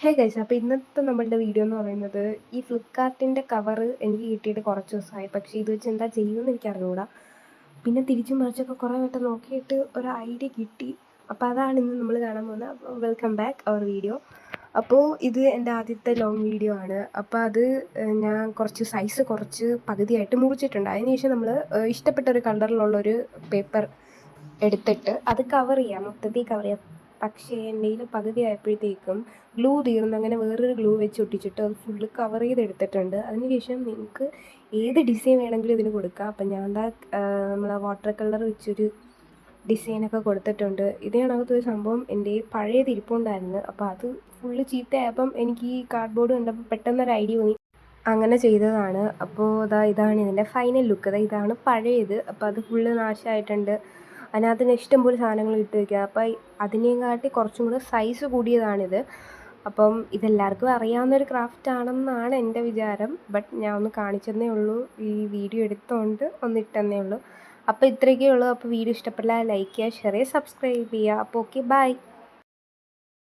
Hey guys, അപ്പോൾ ഇന്നത്തെ നമ്മളുടെ വീഡിയോ എന്ന് പറയുന്നത് ഈ ഫ്ലിപ്കാർട്ടിൻ്റെ കവറ് എനിക്ക് കിട്ടിയിട്ട് കുറച്ച് ദിവസമായി. പക്ഷേ ഇത് വെച്ച് എന്താ ചെയ്യുമെന്ന് എനിക്ക് അറിഞ്ഞുകൂടാ. പിന്നെ തിരിച്ചും മറിച്ചൊക്കെ കുറേ വട്ടം നോക്കിയിട്ട് ഒരു ഐഡിയ കിട്ടി. അപ്പോൾ അതാണ് ഇന്ന് നമ്മൾ കാണാൻ പോകുന്നത്. അപ്പോൾ വെൽക്കം ബാക്ക് അവർ വീഡിയോ. അപ്പോൾ ഇത് എൻ്റെ ആദ്യത്തെ ലോങ് വീഡിയോ ആണ്. അപ്പോൾ അത് ഞാൻ കുറച്ച് സൈസ് കുറച്ച് പകുതിയായിട്ട് മുറിച്ചിട്ടുണ്ട്. അതിനുശേഷം നമ്മൾ ഇഷ്ടപ്പെട്ട ഒരു കളറിലുള്ളൊരു പേപ്പർ എടുത്തിട്ട് അത് കവർ ചെയ്യാം, മൊത്തത്തിൽ കവർ ചെയ്യാം. പക്ഷേ എൻ്റെ കയ്യിൽ പകുതി ആയപ്പോഴത്തേക്കും ഗ്ലൂ തീർന്ന് അങ്ങനെ വേറൊരു ഗ്ലൂ വെച്ച് ഒട്ടിച്ചിട്ട് അത് ഫുള്ള് കവർ ചെയ്തെടുത്തിട്ടുണ്ട്. അതിനുശേഷം നിങ്ങൾക്ക് ഏത് ഡിസൈൻ വേണമെങ്കിലും ഇതിന് കൊടുക്കാം. അപ്പം ഞാൻ എന്താ നമ്മളെ വാട്ടർ കളർ വെച്ചൊരു ഡിസൈനൊക്കെ കൊടുത്തിട്ടുണ്ട്. ഇതിനകത്ത് ഒരു സംഭവം എൻ്റെ പഴയത് ഇരിപ്പുണ്ടായിരുന്നു. അപ്പോൾ അത് ഫുള്ള് ചീത്തയായപ്പം എനിക്ക് ഈ കാർഡ്ബോർഡ് കണ്ടപ്പോൾ പെട്ടെന്നൊരു ഐഡിയ തോന്നി, അങ്ങനെ ചെയ്തതാണ്. അപ്പോൾ ഇതാണ് ഇതിൻ്റെ ഫൈനൽ ലുക്ക്. ഇതാണ് പഴയത്. അപ്പോൾ അത് ഫുള്ള് നാശമായിട്ടുണ്ട്. അതിനകത്ത് ഇഷ്ടംപോലെ സാധനങ്ങൾ ഇട്ട് വയ്ക്കുക. അപ്പോൾ അതിനെയും കാട്ടി കുറച്ചും കൂടെ സൈസ് കൂടിയതാണിത്. അപ്പം ഇതെല്ലാവർക്കും അറിയാവുന്നൊരു ക്രാഫ്റ്റ് ആണെന്നാണ് എൻ്റെ വിചാരം. ബട്ട് ഞാൻ ഒന്ന് കാണിച്ചെന്നേ ഉള്ളൂ, ഈ വീഡിയോ എടുത്തുകൊണ്ട് ഒന്ന് ഇട്ടെന്നേ ഉള്ളൂ. അപ്പോൾ ഇത്രയൊക്കെ ഉള്ളൂ. അപ്പോൾ വീഡിയോ ഇഷ്ടപ്പെട്ടാൽ ലൈക്ക് ചെയ്യുക, ഷെയർ ചെയ്യുക, സബ്സ്ക്രൈബ് ചെയ്യുക. അപ്പോൾ ഓക്കെ, ബൈ.